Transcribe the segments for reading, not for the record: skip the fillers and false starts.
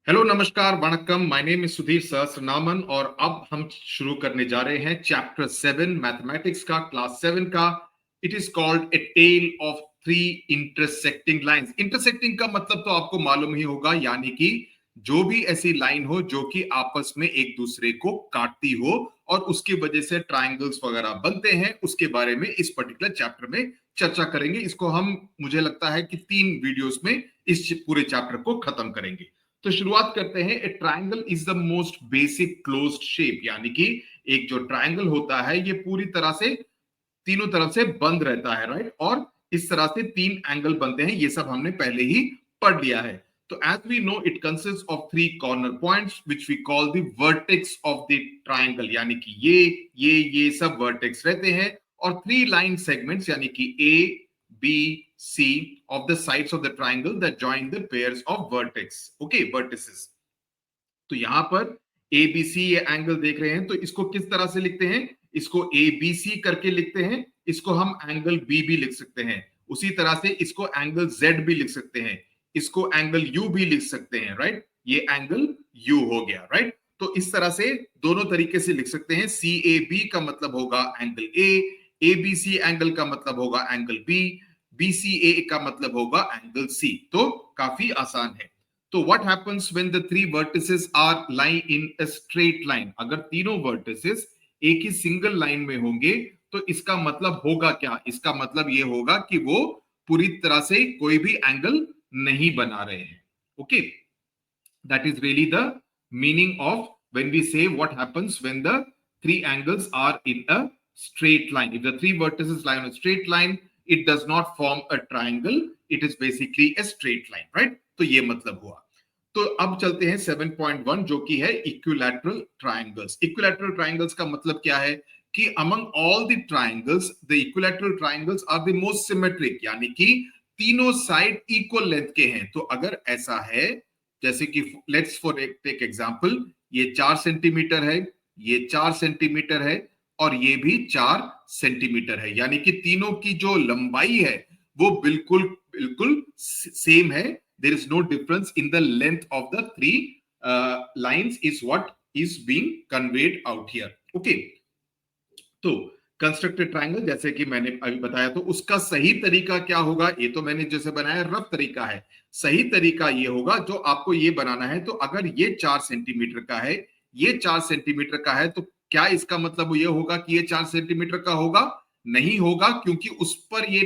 Hello नमस्कार वणक्कम। My name is Sudhir सहस्रनामन और अब हम शुरू करने जा रहे हैं चैप्टर 7 मैथमेटिक्स का, क्लास 7 का। It is called a tale of three intersecting lines. Intersecting का मतलब तो आपको मालूम ही होगा, यानी कि जो भी ऐसी लाइन हो जो कि आपस में एक दूसरे को काटती हो और उसकी वजह से ट्रायंगल्स वगैरह बनते हैं, उसके बारे में इस पर्टिकुलर चैप्टर में चर्चा करेंगे। इसको हम, मुझे लगता है कि 3 वीडियोस में इस पूरे चैप्टर को खत्म करेंगे। तो शुरुआत करते हैं। ए triangle is the most basic closed shape, यानी कि एक जो ट्रायंगल होता है ये पूरी तरह से तीनों तरफ से बंद रहता है, राइट। और इस तरह से 3 एंगल बनते हैं, ये सब हमने पहले ही पढ़ लिया है। तो as we know it consist of 3 corner points which we call the vertex of the triangle, यानी कि ये सब वर्टेक्स रहते हैं। और 3 लाइन सेगमेंट्स, यानी कि A B C of the sides of the triangle that join the pairs of vertex, okay, vertices। तो यहां पर ABC ये एंगल देख रहे हैं, तो इसको किस तरह से लिखते हैं? इसको ABC करके लिखते हैं। इसको हम एंगल B भी लिख सकते हैं। उसी तरह से इसको एंगल Z भी लिख सकते हैं। इसको एंगल U भी लिख सकते हैं, राइट। ये एंगल U हो गया, राइट। तो इस तरह से दोनों तरीके से लिख सकते हैं। CAB का मतलब होगा एंगल A, ABC एंगल का मतलब होगा एंगल B, BCA का मतलब होगा एंगल C। तो काफी आसान है। तो what happens when the 3 vertices are lying in a straight line? अगर तीनों vertices एक ही सिंगल लाइन में होंगे तो इसका मतलब होगा क्या? इसका मतलब ये होगा कि वो पूरी तरह से कोई भी एंगल नहीं बना रहे हैं। Okay, that is really the meaning of when we say what happens when the 3 angles are in a straight line. If the 3 vertices lie on a straight line, it does not form a triangle, it is basically a straight line, right? तो ये मतलब हुआ। तो अब चलते हैं 7.1 जो कि है इक्विलैटरल ट्रायंगल्स। इक्विलैटरल ट्रायंगल्स का मतलब क्या है कि among all the triangles the equilateral triangles are the most symmetric, यानी कि तीनों साइड इक्वल लेंथ के हैं। तो अगर ऐसा है, जैसे कि लेट्स फॉर टेक एग्जांपल, ये 4 सेंटीमीटर है, ये 4 सेंटीमीटर है और ये भी 4 सेंटीमीटर है, यानी कि तीनों की जो लंबाई है वो बिल्कुल बिल्कुल सेम है। There is no difference in the length of the 3 lines is what is being conveyed out here. Okay, तो कंस्ट्रक्टेड ट्रायंगल जैसे कि मैंने अभी बताया, तो उसका सही तरीका क्या होगा? ये तो मैंने जैसे बनाया रफ तरीका है। सही तरीका ये होगा जो आपको ये बनाना है। तो अगर ये 4 सेंटीमीटर का है, ये 4 सेंटीमीटर का है, तो क्या इसका मतलब ये होगा कि ये 4 सेंटीमीटर का होगा? नहीं होगा, क्योंकि उस पर ये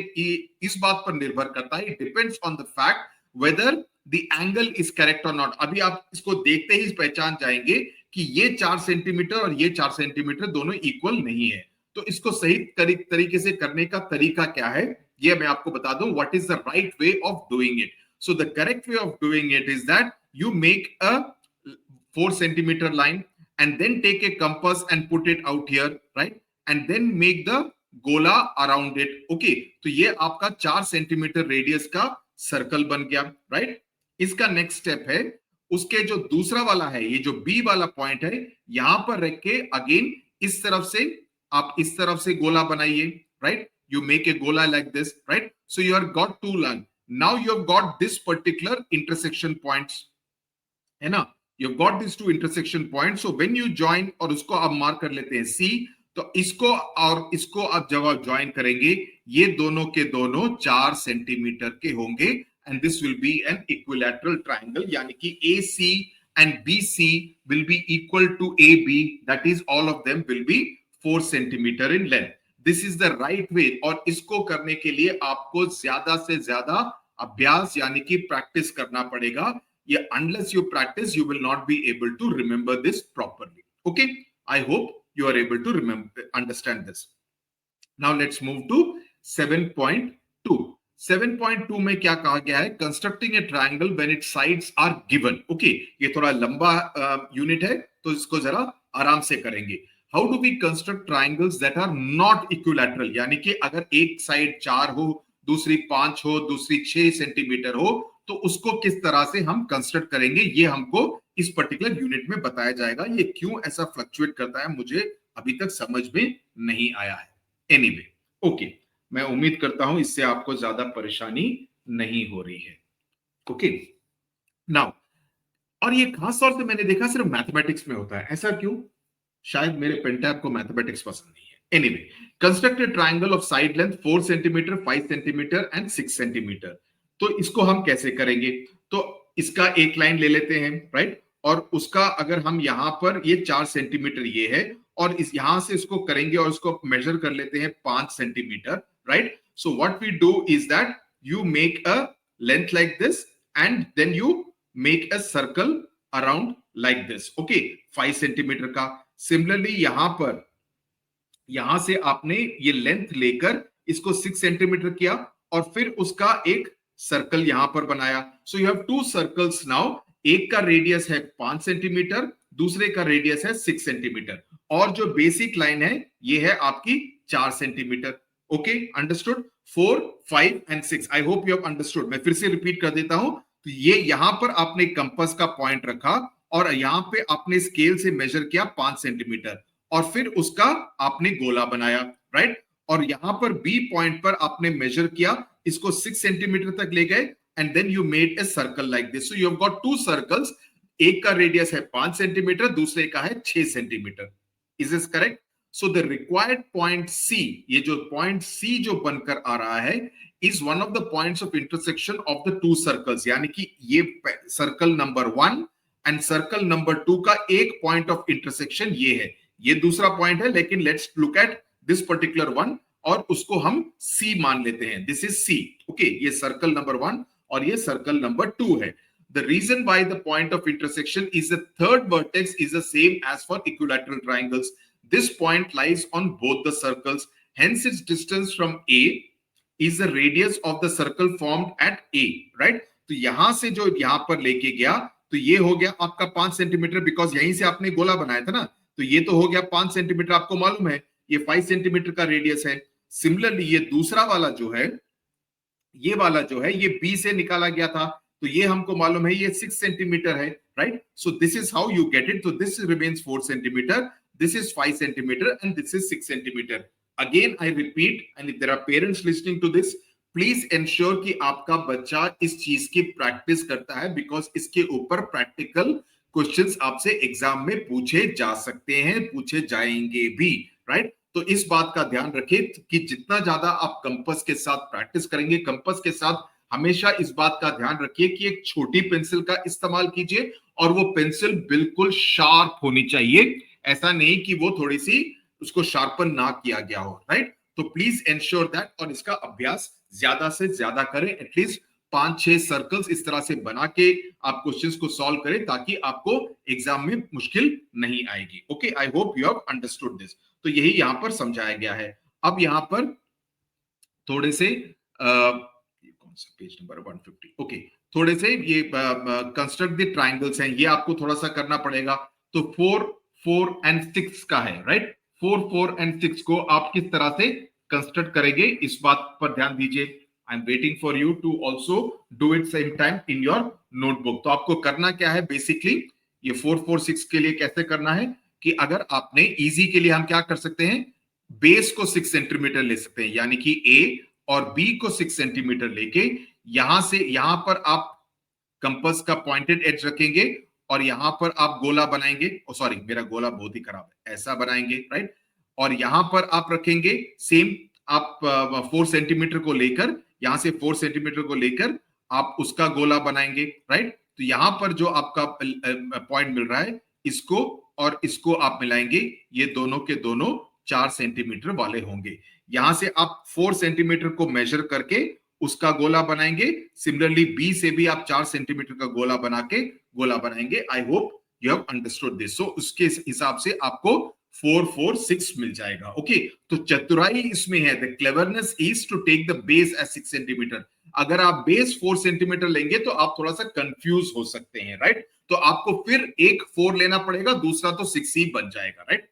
इस बात पर निर्भर करता है, it depends on the fact whether the angle is correct और नॉट। अभी आप इसको देखते ही पहचान जाएंगे कि ये 4 सेंटीमीटर और ये 4 सेंटीमीटर दोनों इक्वल नहीं है। तो इसको सही तरीके से करने का तरीका क्या है, ये मैं आपको बता दूं। What is the right way of doing it? So the correct way of doing it is that you make a 4 centimetre line and then take a compass and put it out here, right, and then make the गोला around it. Okay, तो ये आपका 4 centimetre radius का circle बन गया, right. इसका next step है, उसके जो दूसरा वाला है, ये जो बी वाला पॉइंट है, यहां पर रख के अगेन इस तरफ से आप इस तरफ से गोला बनाइए, राइट। यू मेक ए गोला like this, right. So you are got 2 line. Now you have got this particular intersection points, है ना। You got this 2 intersection point. So when you join, और उसको आप मार्क कर लेते हैं सी, तो इसको और इसको आप जब आप ज्वाइन करेंगे, ये दोनों के दोनों 4 सेंटीमीटर के होंगे and this will be an equilateral triangle, यानी कि AC and BC will be equal to AB, that is all of them will be 4 centimetre in length. This is the right way. और इसको करने के लिए आपको ज्यादा से ज्यादा अभ्यास यानी कि प्रैक्टिस करना पड़ेगा। Yeah, unless you practice, you will not be able to remember this properly. Okay, I hope you are able to remember, understand this. Now let's move to 7.2. 7.2 में क्या कहा गया है? Constructing a triangle when its sides are given. Okay, ये थोड़ा लंबा unit है, तो इसको जरा आराम से करेंगे। How do we construct triangles that are not equilateral? यानी कि अगर एक साइड 4 हो, दूसरी 5 हो, दूसरी 6 सेंटीमीटर हो, तो उसको किस तरह से हम कंस्ट्रक्ट करेंगे, ये हमको इस पर्टिकुलर यूनिट में बताया जाएगा। ये क्यों ऐसा फ्लक्चुएट करता है, मुझे अभी तक समझ में नहीं आया है। एनीवे, ओके, मैं उम्मीद करता हूं इससे आपको ज्यादा परेशानी नहीं हो रही है। ओके, नाउ और ये खास तौर से मैंने देखा सिर्फ मैथमेटिक्स में होता है। ऐसा क्यों? शायद मेरे पेंटैब को मैथमेटिक्स पसंद नहीं है। Anyway, construct A triangle of side length 4 centimetre, 5 centimetre and 6 centimetre. तो इसको हम कैसे करेंगे? तो इसका एक लाइन ले लेते हैं, राइट? और उसका अगर हम यहां पर ये 4 सेंटीमीटर ये है, और इस यहां से इसको करेंगे और इसको मेजर कर लेते हैं 5 centimetre, right? So what we do is that you make a length like this and then you make a circle around like this, okay? 5 centimetre का। सिमिलरली यहां से आपने ये लेंथ लेकर इसको 6 सेंटीमीटर किया और फिर उसका एक सर्कल यहां पर बनाया। सो you have to circles now. एक का रेडियस है 5 सेंटीमीटर, दूसरे का रेडियस है 6 सेंटीमीटर, और जो बेसिक लाइन है ये है आपकी 4 centimetre. Okay, understood? 4, 5 and 6। I hope you have understood. मैं फिर से रिपीट कर देता हूं। तो ये यहां पर आपने कंपास का पॉइंट रखा और यहां पे आपने स्केल से मेजर किया 5 सेंटीमीटर, और फिर उसका आपने गोला बनाया, राइट? और यहां पर बी पॉइंट पर आपने मेजर किया, इसको 6 सेंटीमीटर तक ले गए, and then you made a circle like this. So you have got two circles. एक का रेडियस है 5 सेंटीमीटर, दूसरे का है 6 centimetre. Is this correct? So the required point C, ये जो पॉइंट सी जो बनकर आ रहा है, is one of the points of intersection of the two circles. यानी कि ये circle number 1 and circle number 2 का एक पॉइंट ऑफ इंटरसेक्शन ये है। ये दूसरा पॉइंट है, लेकिन let's look at this particular one, और उसको हम सी मान लेते हैं। This is C, okay? ये सर्कल नंबर 1 और ये सर्कल नंबर 2 है। The reason why the point of intersection is the third vertex is the same as for equilateral triangles. This point lies on both the circles. Hence, its distance from A is the radius of the circle formed at A, right? तो यहां से जो यहां पर लेके गया, तो ये हो गया आपका 5 सेंटीमीटर, बिकॉज यहीं से आपने गोला बनाया था ना। तो ये तो हो गया 5 सेंटीमीटर, आपको मालूम है ये 5 सेंटीमीटर का रेडियस है। सिमिलरली ये दूसरा वाला जो है, ये वाला जो है, ये बी से निकाला गया था, तो ये हमको मालूम है ये 6 सेंटीमीटर है, right? So this is how you get it. तो this remains 4 centimetre, this is 5 centimetre and this is 6 centimetre. Again I repeat, and if there are parents listening to this, please ensure कि आपका बच्चा इस चीज की practice करता है, because इसके ऊपर प्रैक्टिकल क्वेश्चंस आपसे एग्जाम में पूछे जा सकते हैं, पूछे जाएंगे भी, राइट? तो इस बात का ध्यान रखें कि जितना ज्यादा आप कंपास के साथ प्रैक्टिस करेंगे, कंपास के साथ हमेशा इस बात का ध्यान रखिए कि एक छोटी पेंसिल का इस्तेमाल कीजिए, और वो पेंसिल बिल्कुल शार्प होनी चाहिए। ऐसा नहीं कि वो थोड़ी सी उसको शार्पन ना किया गया हो, राइट? तो प्लीज एंश्योर दैट, और इसका अभ्यास ज्यादा से ज्यादा करें। एटलीस्ट 5-6 सर्कल्स इस तरह से बना के आप क्वेश्चंस को सॉल्व करें, ताकि आपको एग्जाम में मुश्किल नहीं आएगी। Okay, I hope you have understood this. तो यही यहां पर समझाया गया है। अब यहां पर थोड़े से कौन सा पेज नंबर 150, ओके, थोड़े से ये कंस्ट्रक्ट द ट्राइंगल्स हैं, ये आपको थोड़ा सा करना पड़ेगा। तो 4, 4 एंड 6 का है, राइट? 4, 4 एंड 6 को आप किस तरह से कंस्ट्रक्ट करेंगे, इस बात पर ध्यान दीजिए। I am waiting for you to also do it same time in your notebook. तो आपको करना क्या है बेसिकली, ये 4, 4, 6 के लिए कैसे करना है कि अगर आपने इजी के लिए हम क्या कर सकते हैं, बेस को 6 सेंटीमीटर ले सकते हैं, यानी कि ए और बी को 6 सेंटीमीटर लेके यहां से यहां पर आप कंपास का पॉइंटेड एज रखेंगे, और यहां पर आप गोला बनाएंगे। ओ सॉरी, मेरा गोला बहुत ही खराब है, ऐसा बनाएंगे, राइट? और यहां पर आप रखेंगे सेम, आप 4 सेंटीमीटर को लेकर, यहां से 4 सेंटीमीटर को लेकर आप उसका गोला बनाएंगे, राइट? तो यहां पर जो आपका पॉइंट मिल रहा है, इसको और इसको आप मिलाएंगे, ये दोनों के दोनों 4 सेंटीमीटर वाले होंगे। यहां से आप 4 सेंटीमीटर को मेजर करके उसका गोला बनाएंगे। सिमिलरली बी से भी आप 4 सेंटीमीटर का गोला बना के गोला बनाएंगे। I hope you have understood this. So उसके हिसाब से आपको 4, 4, 6 मिल जाएगा। ओके, तो चतुराई इसमें है, the cleverness is to take the base as 6 centimetre. अगर आप बेस 4 सेंटीमीटर लेंगे तो आप थोड़ा सा कंफ्यूज हो सकते हैं, राइट? तो आपको फिर एक 4 लेना पड़ेगा, दूसरा तो 6 ही बन जाएगा, right?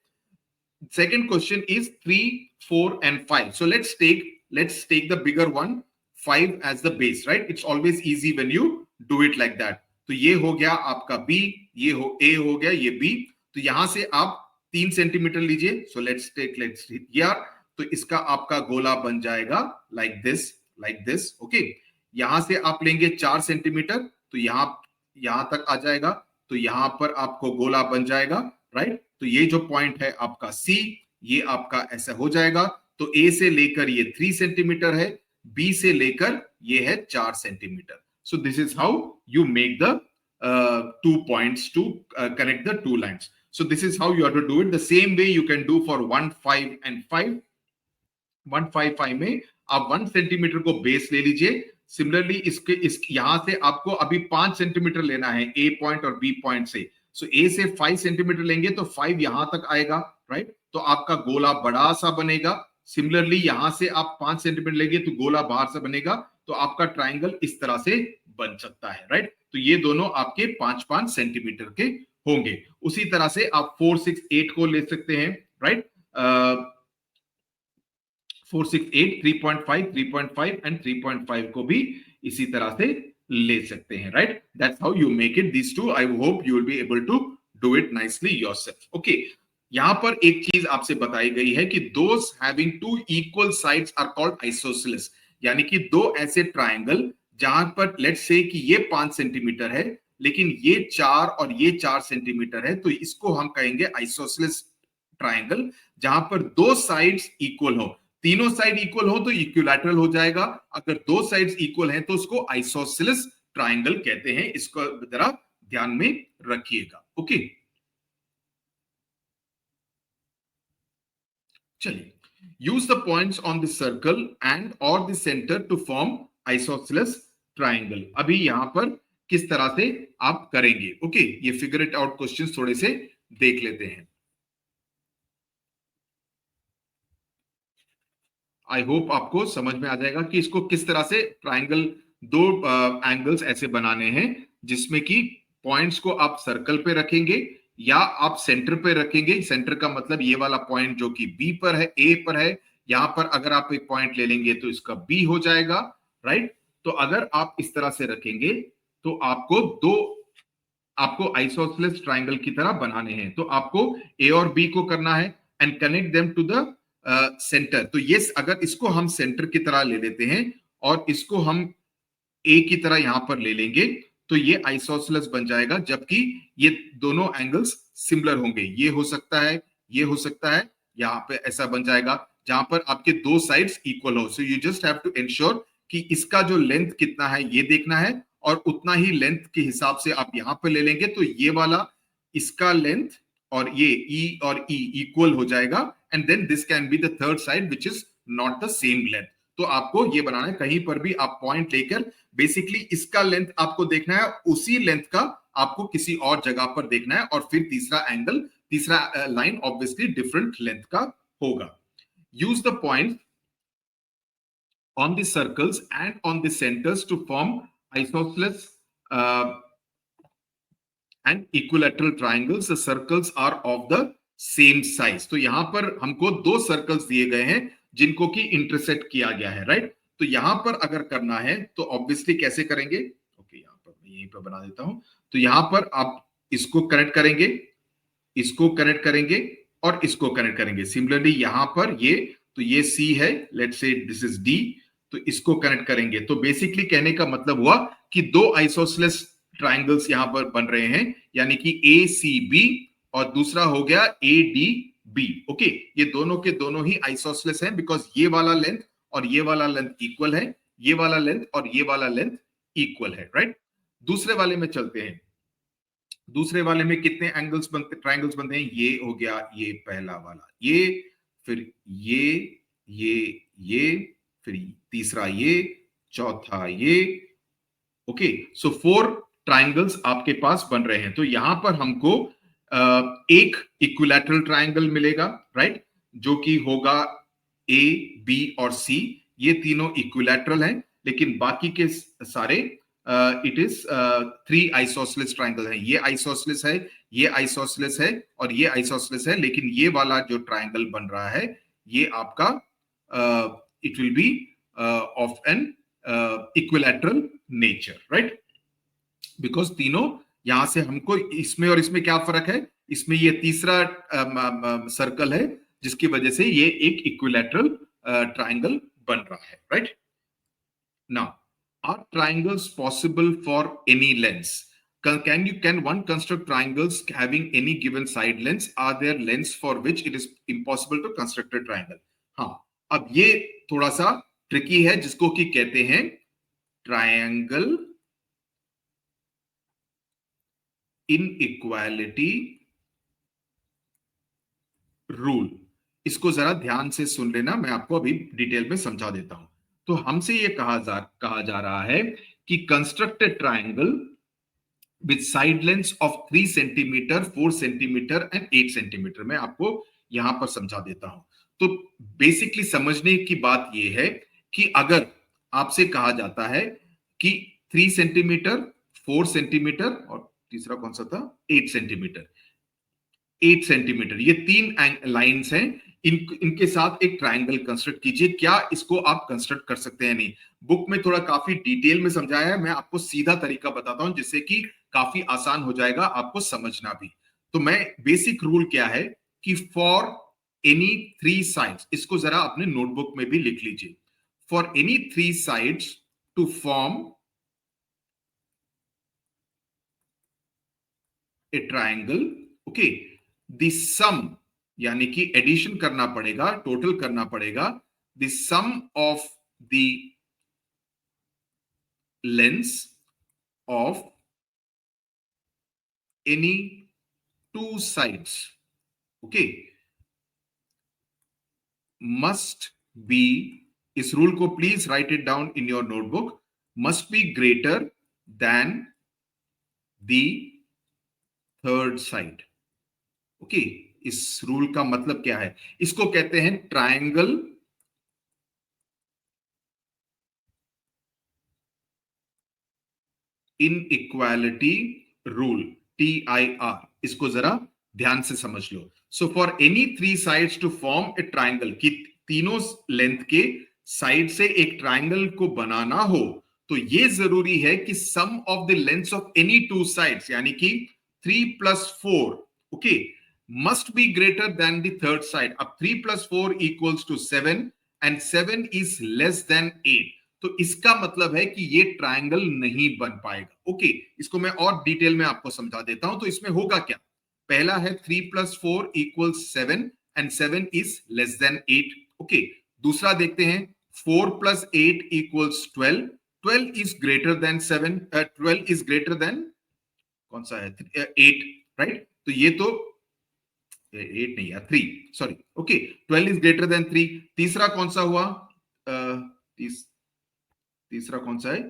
Second question is 3, 4 and 5. So let's take the bigger one, 5 as the base, right? It's always easy when you do it like that. तो ये हो गया आपका B, ये हो A हो गया, ये B। तो यहां से आप 3 सेंटीमीटर लीजिए। So let's here. तो इसका आपका गोला बन जाएगा like this, okay? यहां से आप लेंगे 4 सेंटीमीटर, तो यहां तक आ जाएगा। तो यहां पर आपको गोला बन जाएगा, राइट। तो ये जो पॉइंट है आपका सी, ये आपका ऐसा हो जाएगा। तो ए से लेकर ये 3 सेंटीमीटर है, बी से लेकर ये है 4 centimetre. So this is how you make the 2 points to connect the 2 lines. So this is how you have to do it. The same way you can do for 1, 5 and 5. 1, 5, 5 में आप 1 centimetre को base ले लीजिए। Similarly इस यहां से आपको अभी 5 सेंटीमीटर लेना है ए पॉइंट और बी पॉइंट से। सो ए से 5 सेंटीमीटर लेंगे तो 5 यहां तक आएगा, राइट। तो आपका गोला बड़ा सा बनेगा। सिमिलरली यहां से आप 5 सेंटीमीटर लेंगे तो गोला बाहर से बनेगा। तो आपका ट्राइंगल इस तरह से बन सकता है, राइट। तो ये दोनों आपके 5-5 सेंटीमीटर के होंगे। उसी तरह से आप 4, 6, 8 को ले सकते हैं, राइट। 4, 6, 8, 3.5, 3.5 एंड 3.5 को भी इसी तरह से ले सकते हैं, right. That's how you make it this too. I hope you will be able to do it nicely yourself. Okay, यहां पर एक चीज आपसे बताई गई है कि those having two equal sides are called isosceles, यानी कि दो ऐसे ट्राइंगल जहां पर लेट्स से कि ये 5 सेंटीमीटर है लेकिन ये 4 और ये 4 सेंटीमीटर है, तो इसको हम कहेंगे आइसोसेलेस ट्राइंगल, जहां पर दो साइड्स इक्वल हो। तीनों साइड इक्वल हो तो इक्विलैटरल हो जाएगा, अगर दो साइड्स इक्वल हैं तो उसको आइसोसेलेस ट्राइंगल कहते हैं। इसको जरा ध्यान में रखिएगा। ओके, चलिए, use the points on the circle and और the centre to form isosceles triangle. अभी यहां पर किस तरह से आप करेंगे, ओके, ये फिगर इट आउट क्वेश्चन थोड़े से देख लेते हैं। आई होप आपको समझ में आ जाएगा कि इसको किस तरह से ट्राइंगल, दो एंगल्स ऐसे बनाने हैं जिसमें कि पॉइंट्स को आप सर्कल पे रखेंगे या आप सेंटर पे रखेंगे। सेंटर का मतलब ये वाला पॉइंट जो कि बी पर है, ए पर है, यहां पर अगर आप एक पॉइंट ले लेंगे तो इसका बी हो जाएगा, राइट। तो अगर आप इस तरह से रखेंगे तो आपको आइसोसेलेस ट्राइंगल की तरह बनाने हैं। तो आपको ए और बी को करना है and connect them to the centre. तो ये अगर इसको हम सेंटर की तरह ले लेते हैं और इसको हम ए की तरह यहां पर ले लेंगे तो ये आइसोसेलेस बन जाएगा, जबकि ये दोनों एंगल्स सिमिलर होंगे। ये हो सकता है, ये हो सकता है, यहां पे ऐसा बन जाएगा जहां पर आपके दो साइड्स इक्वल हो। So you just have to ensure कि इसका जो लेंथ कितना है ये देखना है और उतना ही लेंथ के हिसाब से आप यहां पर ले लेंगे तो ये वाला इसका लेंथ और ये ई और ई इक्वल हो जाएगा and then this can be the third side which is not the same length. तो आपको ये बनाना है, कहीं पर भी आप पॉइंट लेकर बेसिकली इसका लेंथ आपको देखना है, उसी लेंथ का आपको किसी और जगह पर देखना है और फिर तीसरा एंगल, तीसरा लाइन ऑब्वियसली डिफरेंट लेंथ का होगा। Use the point on the circles and on the centers to form isosceles and equilateral triangles. The circles are of the same size. तो यहां पर हमको दो सर्कल्स दिए गए हैं जिनको कि इंटरसेक्ट किया गया है, राइट। तो यहां पर अगर करना है तो ऑब्वियसली कैसे करेंगे, ओके, यहां पर मैं यहीं पर बना देता हूं। तो यहां पर आप इसको कनेक्ट करेंगे, इसको कनेक्ट करेंगे और इसको कनेक्ट करेंगे। सिमिलरली यहां पर ये, तो ये सी है, let's say this is D, तो इसको कनेक्ट करेंगे। तो बेसिकली कहने का मतलब हुआ कि दो आइसोसेलेस ट्राइंगल्स यहां पर बन रहे हैं, यानी कि ए सी बी और दूसरा हो गया ए डी बी। ओके, ये दोनों के दोनों ही आइसोसेलेस हैं बिकॉज ये वाला लेंथ और ये वाला लेंथ इक्वल है, ये वाला लेंथ और ये वाला लेंथ इक्वल है, राइट। दूसरे वाले में चलते हैं। दूसरे वाले में कितने एंगल्स बनते, ट्राइंगल्स बनते हैं, ये हो गया ये पहला वाला, ये फिर ये फिर तीसरा ये, चौथा ये। ओके, सो 4 ट्राइंगल्स आपके पास बन रहे हैं। तो यहां पर हमको एक इक्विलैटरल ट्राइंगल मिलेगा, राइट, जो कि होगा ए बी और सी, ये तीनों इक्विलैटरल हैं, लेकिन बाकी के सारे इट इज 3 आइसोसेलेस ट्राइंगल हैं। ये आइसोसेलेस है, ये आइसोसेलेस है और ये आइसोसेलेस है, लेकिन ये वाला जो ट्राइंगल बन रहा है ये आपका it will be of an equilateral nature, right. Because तीनों यहां से हमको इसमें और इसमें क्या फर्क है, इसमें ये तीसरा सर्कल है जिसकी वजह से ये एक इक्विलैटरल ट्राइंगल बन रहा है, right. Now, are triangles possible for any lengths? can one construct triangles having any given side lengths? Are there lengths for which it is impossible to construct a triangle? हाँ, अब ये थोड़ा सा tricky है, जिसको कि कहते हैं ट्रायंगल इनइक्वालिटी रूल। इसको जरा ध्यान से सुन लेना, मैं आपको अभी डिटेल में समझा देता हूं। तो हमसे ये कहा जा रहा है कि construct A triangle with side length of 3 centimetre, 4 centimetre and 8 centimetre. मैं आपको यहां पर समझा देता हूं। तो बेसिकली समझने की बात यह है कि अगर आपसे कहा जाता है कि 3 सेंटीमीटर, 4 सेंटीमीटर और तीसरा कौन सा था, 8 सेंटीमीटर, 8 सेंटीमीटर, ये 3 लाइंस हैं, इनके साथ एक ट्रायंगल कंस्ट्रक्ट कीजिए। क्या इसको आप कंस्ट्रक्ट कर सकते हैं? नहीं, बुक में थोड़ा काफी डिटेल में समझाया है, मैं आपको सीधा तरीका बताता हूं जिससे कि काफी आसान हो जाएगा आपको समझना भी। तो मैं बेसिक रूल क्या है कि फॉर एनी 3 साइड्स, इसको जरा अपने नोटबुक में भी लिख लीजिए। For any 3 sides to form a triangle, okay, the sum, यानी कि एडिशन करना पड़ेगा, टोटल करना पड़ेगा, the sum of the lengths of any 2 sides, okay, must be, इस रूल को please write it down in your notebook, must be greater than the third side. Okay, इस rule का मतलब क्या है? इसको कहते हैं ट्रायंगल इनइक्वालिटी रूल, TIR। इसको जरा ध्यान से समझ लो। So for any 3 sides to form a triangle, कि तीनों लेंथ के साइड से एक ट्रायंगल को बनाना हो, तो ये जरूरी है कि sum of the lengths of any 2 sides, यानी कि 3 + 4, okay, must be greater than the third side. अब 3 + 4 = 7 and 7 is less than 8। तो इसका मतलब है कि ये ट्रायंगल नहीं बन पाएगा। ओके, इसको मैं और डिटेल में आपको समझा देता हूं। तो इसमें होगा क्या? पहला है 3 + 4 = 7 and 7 is less than 8। Okay, दूसरा देखते हैं, 4 + 8 = 12, 12 is greater than 7, 12 is greater than कौन सा है, 8, राइट? तो ये तो 8 नहीं है, 3, sorry, okay, 12 is greater than 3। तीसरा कौन सा हुआ? तीसरा कौन सा है?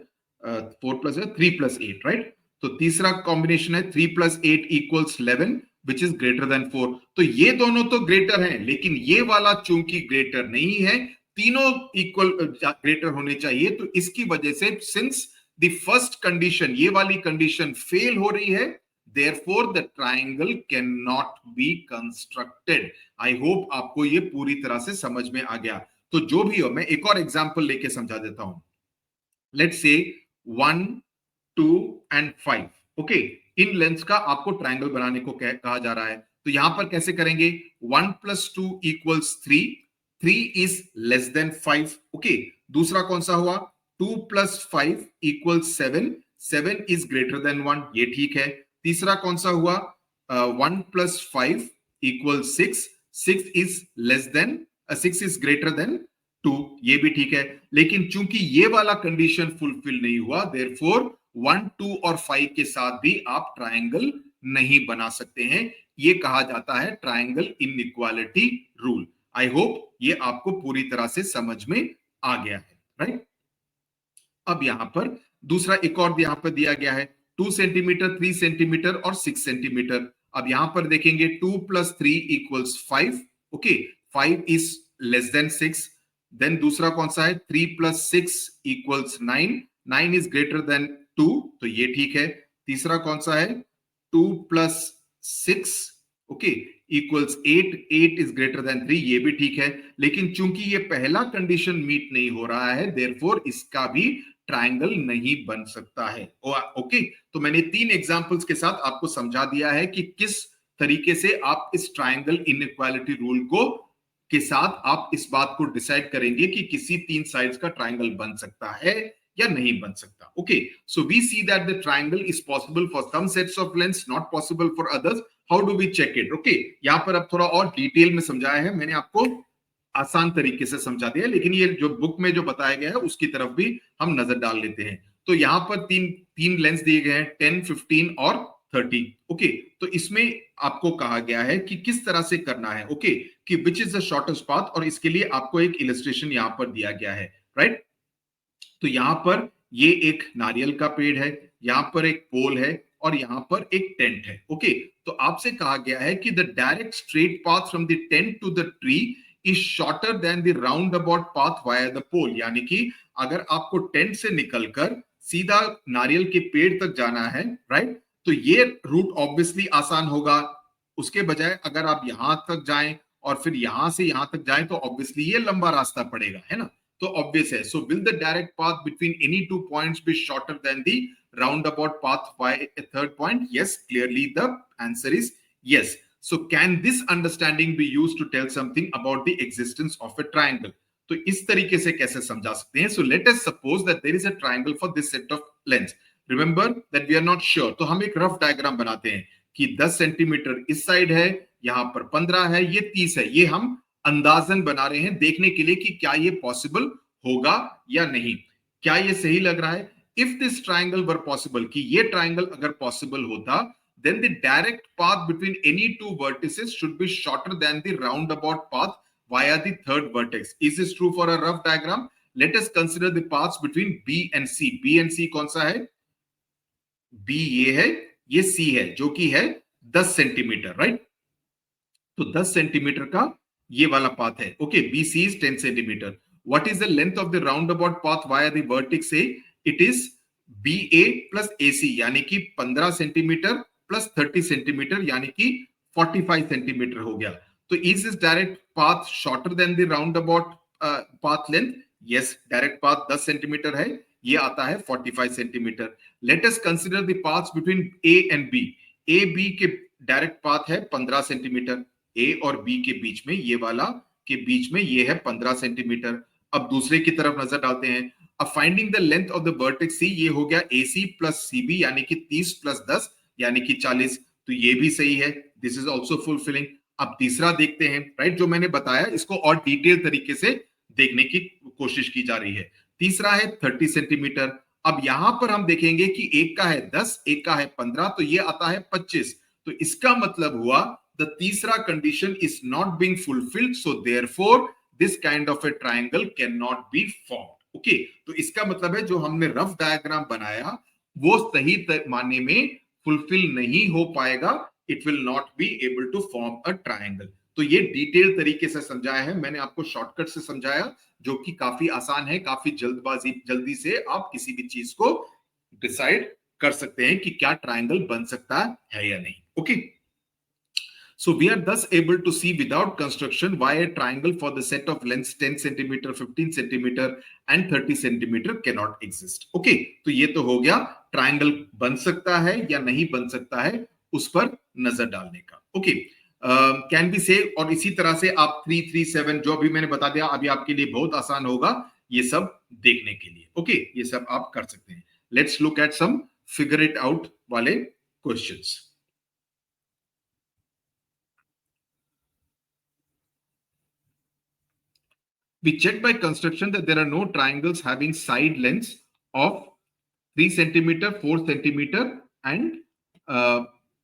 4 + 3 + 8, राइट? तो तीसरा कॉम्बिनेशन है 3 + 8 = 11 which is greater than 4। तो ये दोनों तो ग्रेटर हैं, लेकिन ये वाला चूंकि ग्रेटर नहीं है, तीनों इक्वल ग्रेटर होने चाहिए। तो इसकी वजह से सिंस द फर्स्ट कंडीशन, ये वाली कंडीशन फेल हो रही है, therefore the triangle cannot be constructed। I hope आपको ये पूरी तरह से समझ में आ गया। तो जो भी हो, मैं एक और एग्जांपल लेके समझा देता हूं। Let's say 1, 2 and 5, okay, in lengths का आपको ट्रायंगल बनाने को कहा जा रहा है। तो यहां पर कैसे करेंगे? 1 + 2 = 3, 3 is less than 5, ओके। दूसरा कौन सा हुआ? 2 + 5 = 7, 7 is greater than 1, ये ठीक है। तीसरा कौन सा हुआ? 1 + 5 = 6, 6 is less than 6 is greater than 2, ये भी ठीक है। लेकिन चूंकि ये वाला कंडीशन फुलफिल नहीं हुआ, देयरफॉर 1, 2 और 5 के साथ भी आप ट्रायंगल नहीं बना सकते हैं। ये कहा जाता है triangle inequality rule. I hope ये आपको पूरी तरह से समझ में आ गया है, राइट? अब यहां पर दूसरा एक और यहां पर दिया गया है, 2 सेंटीमीटर, 3 सेंटीमीटर और 6 सेंटीमीटर। अब यहां पर देखेंगे 2 + 3 = 5, okay, 5 is less than 6। Then दूसरा कौन सा है? 3 + 6 = 9, 9 is greater than 2, तो ये ठीक है। तीसरा कौन सा है? 2 + 6, ओके, = 8, 8 is greater than 3, ये भी ठीक है। लेकिन चूंकि ये पहला कंडीशन मीट नहीं हो रहा है, देयरफॉर इसका भी ट्रायंगल नहीं बन सकता है। ओके, तो मैंने 3 एग्जांपल्स के साथ आपको समझा दिया है कि किस तरीके से आप इस ट्रायंगल इनइक्वालिटी रूल को के साथ आप इस बात को डिसाइड करेंगे कि किसी 3 साइड्स का ट्रायंगल बन सकता है या नहीं बन सकता. Okay, so we see that the triangle is possible for some sets of lengths, not possible for others. How do we check it? Okay, यहाँ पर अब थोड़ा और डिटेल में समझाया है मैंने, आपको आसान तरीके से समझा दिया, लेकिन ये जो बुक में जो बताया गया है उसकी तरफ भी हम नजर डाल लेते हैं. तो यहाँ पर तीन तीन लेंस दिए गए हैं, 10, 15 और 30. ओके, तो इसमें आपको कहा गया है कि किस तरह से करना है. ओके, कि which is the shortest path, और इसके लिए आपको एक इलस्ट्रेशन यहाँ पर दिया गया है. राइट, तो यहां पर ये एक नारियल का पेड़ है, यहां पर एक पोल है और यहां पर एक टेंट है. ओके, तो आपसे कहा गया है कि the direct straight path from the tent to the tree is shorter than the round about path via the pole. यानी कि अगर आपको टेंट से निकलकर सीधा नारियल के पेड़ तक जाना है, राइट, तो ये रूट ऑब्वियसली आसान होगा. उसके बजाय अगर आप यहां तक जाएं और फिर यहां से यहां तक जाएं तो ऑब्वियसली ये लंबा रास्ता पड़ेगा, है ना. तो ऑब्वियस है. So will the direct path between any two points be shorter than the round about path by a third point? Yes, clearly the answer is yes. So can this understanding be used to tell something about the existence of a triangle? तो इस तरीके से कैसे समझा सकते हैं? So let us suppose that there is a triangle for this set of lengths. Remember that we are not sure, तो हम एक रफ डायग्राम बनाते हैं कि 10 सेंटीमीटर इस साइड है, यहां पर 15 है, ये 30 है. ये हम अंदाजन बना रहे हैं देखने के लिए कि क्या ये पॉसिबल होगा या नहीं. क्या ये सही लग रहा है? If this triangle were possible, कि ये ट्राइंगल अगर पॉसिबल होता, then the direct path between any two vertices should be shorter than the roundabout path via the third vertex. Is this true for a rough diagram? Let us consider the paths between B and C. B and C कौन सा है? B ये है, ये C है, जो कि है 10 सेंटीमीटर, राइट. तो 10 सेंटीमीटर का ये वाला पाथ है. Okay, BC is 10 centimetre. What is the length of the roundabout path via the vertex A? It is BA plus AC, यानी कि 15 सेंटीमीटर प्लस 30 सेंटीमीटर, यानी कि 45 सेंटीमीटर हो गया. तो is this direct path shorter than the roundabout path length? Yes, direct path 10 centimetre है, ये आता है 45 centimetre. Let us consider the paths between A and B. A B के डायरेक्ट पाथ है 15 सेंटीमीटर. A और B के बीच में, ये वाला के बीच में ये है 15 सेंटीमीटर. अब दूसरे की तरफ नजर डालते हैं. अब finding the length of the vertex C, ये हो गया AC प्लस CB, यानी कि 30 प्लस 10 यानी कि 40. तो ये भी सही है, दिस इज ऑल्सो फुलफिलिंग. अब तीसरा देखते हैं, राइट, जो मैंने बताया इसको और डिटेल तरीके से देखने की कोशिश की जा रही है. तीसरा है 30 सेंटीमीटर. अब यहां पर हम देखेंगे कि एक का है 10, एक का है 15, तो ये आता है 25. तो इसका मतलब हुआ the तीसरा condition is not being fulfilled, so therefore this kind of a triangle cannot be formed. Okay, तो इसका मतलब है जो हमने रफ डायग्राम बनाया वो सही माने में फुलफिल नहीं हो पाएगा. It will not be able to form a triangle. तो ये डिटेल तरीके से समझाया है मैंने, आपको शॉर्टकट से समझाया, जो कि काफी आसान है. काफी जल्दी से आप किसी भी चीज को डिसाइड कर सकते हैं कि क्या ट्रायंगल बन सकता है या नहीं. Okay, so we are thus able to see without construction why a triangle for the set of lengths 10 centimeter, 15 centimeter and 30 centimeter cannot exist. Okay, तो ये तो हो गया ट्रायंगल बन सकता है या नहीं बन सकता है उस पर नजर डालने का. ओके, कैन बी से, और इसी तरह से आप 3, 3, 7 जो अभी मैंने बता दिया अभी आपके लिए बहुत आसान होगा ये सब देखने के लिए. ओके, ये सब आप कर सकते हैं. Let's look at some figure it out वाले questions. We checked by construction that there are no triangles having side lengths of 3 centimeter, 4 centimeter and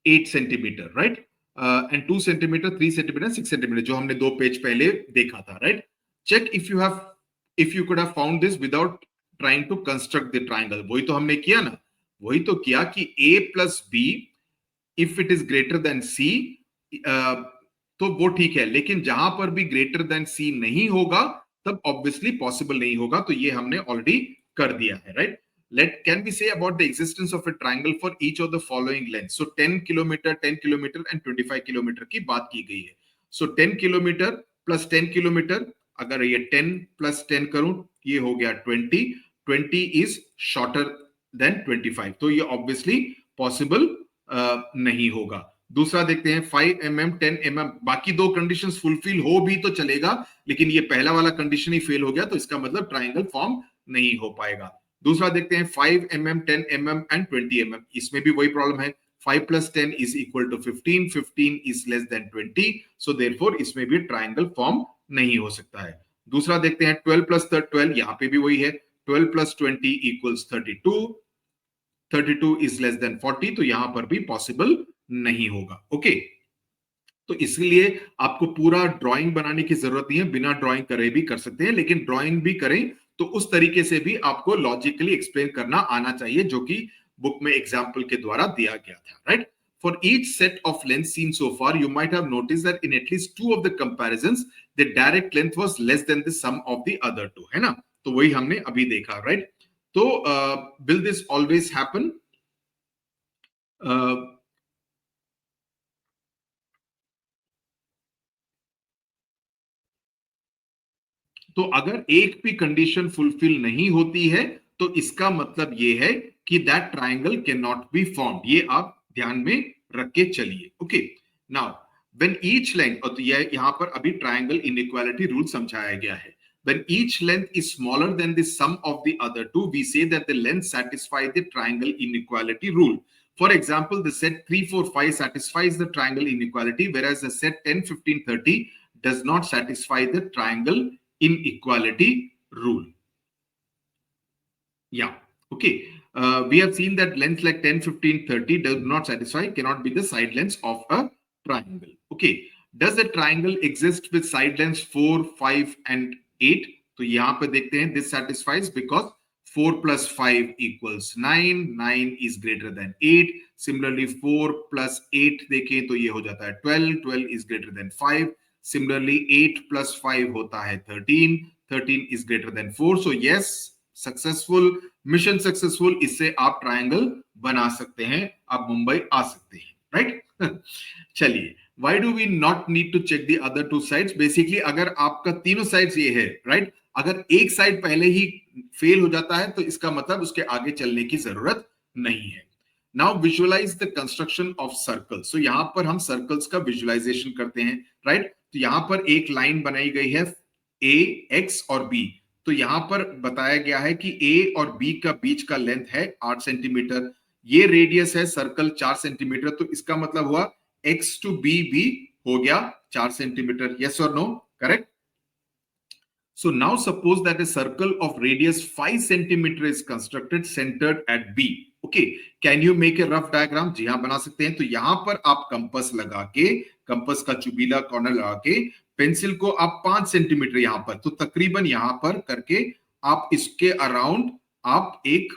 8 centimeter, right? And 2 centimeter, 3 centimeter, 6 centimeter, जो हमने 2 page पहले देखा था, right? Check if you could have found this without trying to construct the triangle. वही तो हमने किया ना, वही तो किया कि A plus B if it is greater than C, तो वो ठीक है, लेकिन जहां पर भी ग्रेटर देन C नहीं होगा तब ऑब्वियसली पॉसिबल नहीं होगा. तो ये हमने ऑलरेडी कर दिया है, right. Let can be say about the existence of a triangle for each of the following length. So 10 kilometre, 10 kilometre and 25 kilometre की बात की गई है. सो 10 किलोमीटर प्लस 10 किलोमीटर, अगर ये 10 प्लस 10 करूं ये हो गया 20. 20 इज शॉर्टर देन 25, तो ये ऑब्वियसली पॉसिबल नहीं होगा. दूसरा देखते हैं 5 mm, 10 mm. बाकी दो कंडीशंस फुलफिल हो भी तो चलेगा, लेकिन ये पहला वाला कंडीशन ही फेल हो गया, तो इसका मतलब ट्रायंगल फॉर्म नहीं हो पाएगा. दूसरा देखते हैं 5 mm, 10 mm एंड 20 mm, इसमें भी वही प्रॉब्लम है, 5 plus 10 is equal to 15, 15 is less than 20, so therefore इसमें भी ट्राइंगल फॉर्म नहीं हो सकता है। दूसरा देखते हैं 12 plus 12, यहाँ पे भी वही है, 12 plus 20 equals 32, 32 is less than 40, तो यहां पर भी पॉसिबल नहीं होगा। ओके, तो इसलिए आपको पूरा ड्राइंग बनाने की जरूरत नहीं है, बिना ड्राइंग करे भी कर सकते हैं, लेकिन ड्राइंग भी करें तो उस तरीके से भी आपको लॉजिकली एक्सप्लेन करना आना चाहिए, जो कि बुक में एग्जाम्पल के द्वारा दिया गया था, right? For each set of lengths seen so far, you might have noticed that in at least two of the comparisons, the direct length was less than the sum of the other two, है ना? तो वही हमने अभी देखा, right? तो will this always happen? तो अगर एक भी कंडीशन फुलफिल नहीं होती है तो इसका मतलब ये है कि that triangle can not be formed, ये आप ध्यान में रख के चलिए। Okay, now when each length, और तो ये यहां पर अभी ट्राइंगल इनइक्वालिटी रूल समझाया गया है, when each length is smaller than the sum of the other two, we say that the length satisfy the triangle inequality rule. For example, the set 3 4 5 satisfies the triangle inequality, whereas the set 10 15 30 does not satisfy the triangle inequality rule. Yeah, okay. We have seen that lengths like 10 15 30 does not satisfy, cannot be the side lengths of a triangle. Okay, does the triangle exist with side lengths 4 5 and 8? तो यहां पे देखते हैं, this satisfies because 4 plus 5 equals 9, 9 is greater than 8. Similarly 4 plus 8 देखें तो ये हो जाता है 12, 12 is greater than 5. Similarly 8 plus 5 होता है 13, 13 is greater than 4. So yes, successful, mission successful, इससे आप ट्रायंगल बना सकते हैं, आप मुंबई आ सकते हैं, राइट? चलिए, why do we not need to check the other two sides? Basically अगर आपका तीनों साइड्स ये है, राइट, अगर एक साइड पहले ही फेल हो जाता है तो इसका मतलब उसके आगे चलने की जरूरत नहीं है। Now visualise the construction of circles. So यहां पर हम सर्कल्स का विजुअलाइजेशन करते हैं, राइट? तो यहां पर एक लाइन बनाई गई है ए, एक्स और बी। तो यहां पर बताया गया है कि ए और बी का बीच का लेंथ है 8 सेंटीमीटर, ये रेडियस है सर्कल 4 सेंटीमीटर, तो इसका मतलब हुआ एक्स टू बी भी हो गया 4 सेंटीमीटर। यस और no? Correct? So now suppose that a circle of radius 5 centimeter is constructed centered at B. Okay, can you make a rough diagram? जी हाँ, बना सकते हैं। तो यहां पर आप कंपास लगा के, कंपास का चुबीला कॉर्नर लगा के, पेंसिल को आप 5 सेंटीमीटर यहां पर, तो तकरीबन यहां पर करके आप इसके अराउंड आप एक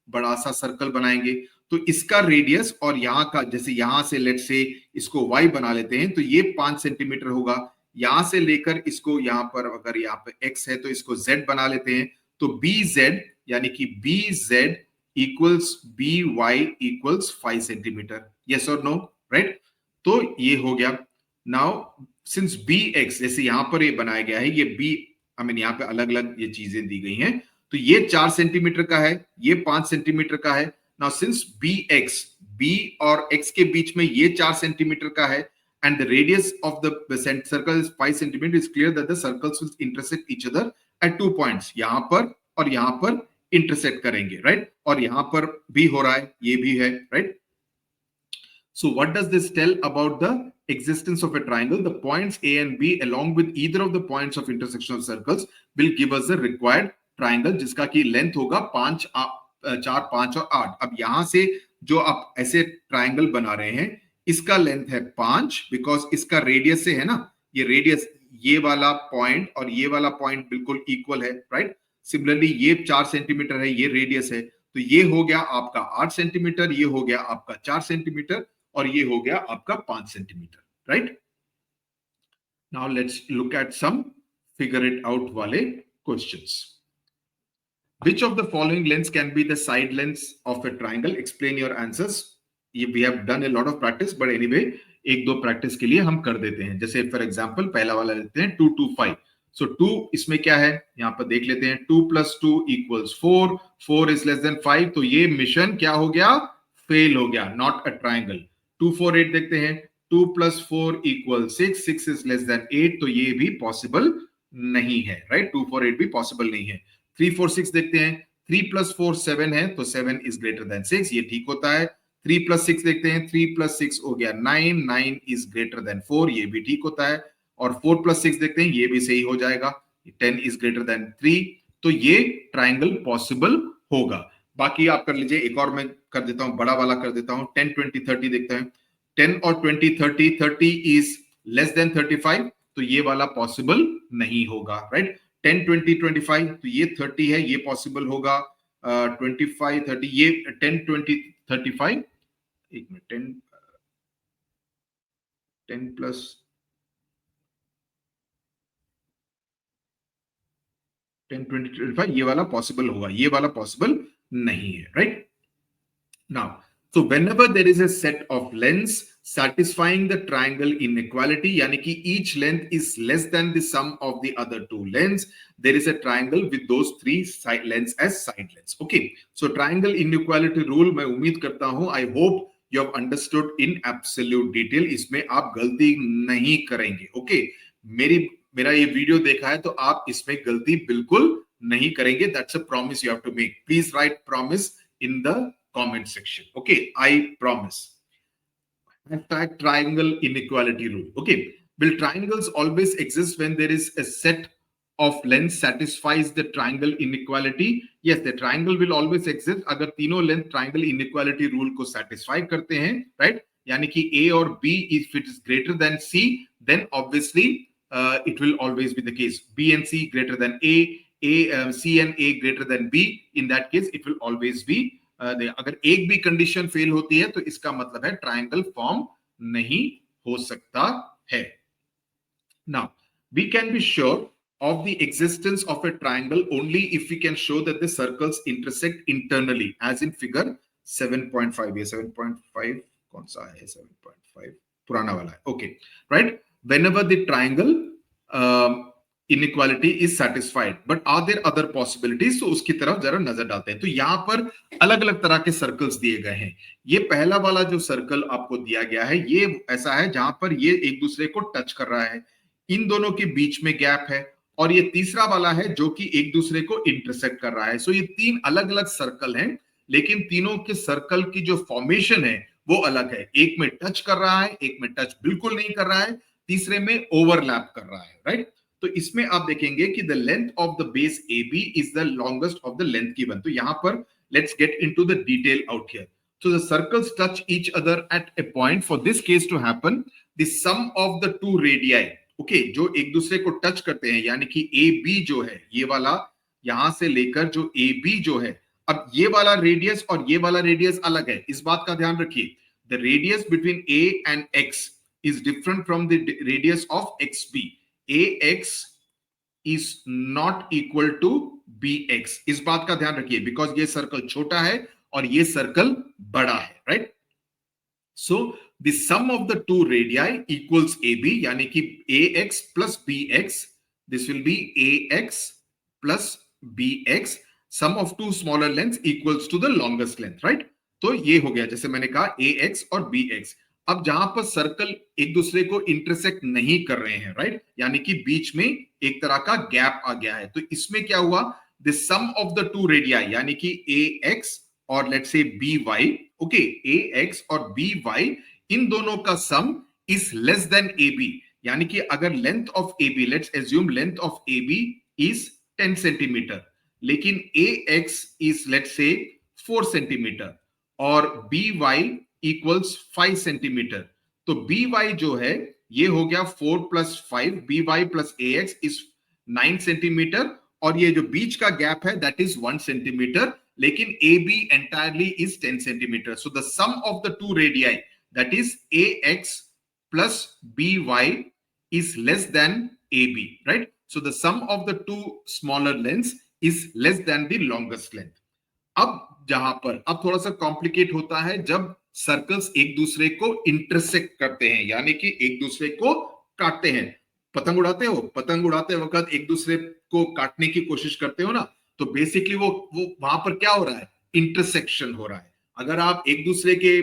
बड़ा सा सर्कल बनाएंगे। तो इसका रेडियस और यहाँ का, जैसे यहां से लेट से इसको y बना लेते हैं, तो ये 5 सेंटीमीटर होगा। यहां से लेकर इसको यहां पर, अगर यहाँ पे x है तो इसको z बना लेते हैं, तो bz यानी कि bz equals by equals 5 centimetre. Yes और नो? राइट? तो ये हो गया। नाउ सिंस bx, जैसे यहां पर ये बनाया गया है, ये b, आई मीन यहाँ पे अलग अलग ये चीजें दी गई हैं, तो ये 4 सेंटीमीटर का है, ये 5 सेंटीमीटर का है। नाउ सिंस bx, b और x के बीच में ये 4 सेंटीमीटर का है, and the radius of the circle is 5 centimeter, it's clear that the circles will intersect each other at 2 points. यहां पर और यहां पर intersect करेंगे, right? और यहां पर भी हो रहा है, ये भी है, right? So what does this tell about the existence of a triangle? The points A and B along with either of the points of intersection of circles will give us the required triangle, जिसका की length होगा 5, 4, 5 और 8। अब यहां से जो आप ऐसे ट्राइंगल बना रहे हैं, इसका लेंथ है 5, बिकॉज इसका रेडियस से है ना, ये रेडियस, ये वाला पॉइंट और ये वाला पॉइंट बिल्कुल इक्वल है, राइट? सिमिलरली ये 4 सेंटीमीटर है, ये रेडियस है, तो ये हो गया आपका 8 सेंटीमीटर, ये हो गया आपका 4 सेंटीमीटर और ये हो गया आपका 5 centimetre, right? Now let's look at some figure it out वाले questions. Which of the following lengths can be the side lengths of a triangle? Explain your answers. We have done a lot of practice, but anyway, एक दो practice के लिए हम कर देते हैं। जैसे फॉर एग्जांपल पहला वाला लेते हैं 2 2 5। सो 2 इसमें क्या है, यहाँ पर देख लेते हैं। 2 + 2 = 4, 4 is less than 5, तो ये मिशन क्या हो गया? फेल हो गया, नॉट अ ट्राइंगल। 2 4 8 देखते हैं। 2 + 4 = 6, 6 is less than 8, तो ये भी पॉसिबल नहीं है, राइट? 2 4 8 भी पॉसिबल नहीं है। 3 4 6 देखते हैं। 3 + 4 7 है, तो 7 इज ग्रेटर देन 6, ये ठीक होता है। 3 + 6 देखते हैं, 3 + 6 हो गया 9, 9 इज ग्रेटर देन 4, ये भी ठीक होता है। और 4 + 6 देखते हैं, ये भी सही हो जाएगा, 10 इज ग्रेटर देन 3, तो ये ट्राइंगल पॉसिबल होगा। बाकी आप कर लीजिए, एक और मैं कर देता हूं, बड़ा वाला कर देता हूं, 10 20 30 देखते हैं। 10 और 20 30, 30 इज लेस देन 35, तो ये वाला पॉसिबल नहीं होगा, राइट। 10 20 25, तो ये 30 है, ये पॉसिबल होगा। 25 30, ये 10 20 35, एक मिनट, 10 10 प्लस 10 20 25, ये वाला पॉसिबल होगा, ये वाला पॉसिबल नहीं है, right. Now, so whenever there is a set of lengths satisfying the triangle inequality, यानी कि each length is less than the sum of the other two lengths, there is a triangle with those three side lengths as side lengths. Okay, so triangle inequality rule मैं उम्मीद करता हूं, I hope you have understood in absolute detail, इसमें आप गलती नहीं करेंगे। Okay, मेरा ये वीडियो देखा है तो आप इसमें गलती बिल्कुल नहीं करेंगे। That's a promise you have to make. Please write promise in the comment section. Okay, I promise. Hashtag triangle inequality rule. Okay, will triangles always exist when there is a set of lengths satisfies the triangle inequality? Yes, the triangle will always exist अगर तीनों length triangle inequality rule को satisfy करते हैं, right? यानी कि A और B, if it is greater than C, then obviously it will always be the case. B and C greater than C and A greater than B. In that case, it will always be अगर एक भी condition fail होती है तो इसका मतलब है triangle form नहीं हो सकता है। Now we can be sure of the existence of a triangle only if we can show that the circles intersect internally, as in figure 7.5. ये 7.5 कौन सा है? 7.5 पुराना वाला है। Okay, right? Whenever the triangle inequality is satisfied, but are there other possibilities? तो उसकी तरफ जरा नजर डालते हैं। तो यहाँ पर अलग अलग तरह के सर्कल्स दिए गए हैं। ये पहला वाला जो सर्कल आपको दिया गया है, ये ऐसा है जहां पर ये एक दूसरे को टच कर रहा है, इन दोनों के बीच में गैप है। और ये तीसरा वाला है जो कि एक दूसरे को इंटरसेक्ट कर रहा है। सो ये तीन अलग अलग सर्कल हैं, लेकिन तीनों के सर्कल की जो फॉर्मेशन है वो अलग है। एक में टच कर रहा है, एक में टच बिल्कुल नहीं कर रहा है, तीसरे में ओवरलैप कर रहा है, राइट। तो इसमें आप देखेंगे कि the length of the base A B is the longest of the length given. तो यहां पर let's get into the detail out here. So the circles touch each other at a point. For this case to happen, the sum of the two radii, okay, जो एक दूसरे को touch करते हैं, यानी कि ए बी जो है, ये वाला यहां से लेकर जो ए बी जो है, अब ये वाला रेडियस और ये वाला रेडियस अलग है, इस बात का ध्यान रखिए। The radius between A and X is different from the radius of X B. A X is not equal to B X, इस बात का ध्यान रखिए, बिकॉज ये सर्कल छोटा है और ये सर्कल बड़ा है, right. So the sum of the two radii equals A B, यानी कि A X plus B X, this will be A X plus B X, sum of two smaller length equals to the longest length, right. तो ये हो गया, जैसे मैंने कहा, A X और बी एक्स। अब जहां पर सर्कल एक दूसरे को इंटरसेक्ट नहीं कर रहे हैं, राइट, यानी कि बीच में एक तरह का गैप आ गया है, तो इसमें क्या हुआ, the sum of the two radii, यानी कि ए एक्स और let's say B Y, okay, A X और बी वाई, इन दोनों का sum is less than A B. यानी कि अगर length of A B, let's assume length of A B is 10 centimetre, लेकिन A X is let's say 4 centimetre और B Y equals 5 centimetre, तो बी वाई जो है ये हो गया 4 + 5, B Y plus A X is 9 centimetre, और ये जो बीच का गैप है दैट इज 1 सेंटीमीटर, लेकिन A B entirely is 10 centimetre. So the sum of the two radii, that is A X plus B Y is less than A B, right. So the sum of the two smaller lengths is less than the longest length. अब जहां पर अब थोड़ा सा complicate होता है जब circles एक दूसरे को इंटरसेक्ट करते हैं, यानी कि एक दूसरे को काटते हैं। पतंग उड़ाते हो, पतंग उड़ाते वक्त एक दूसरे को काटने की कोशिश करते हो ना, तो बेसिकली वो वहां पर क्या हो रहा है, इंटरसेक्शन हो रहा है। अगर आप एक दूसरे के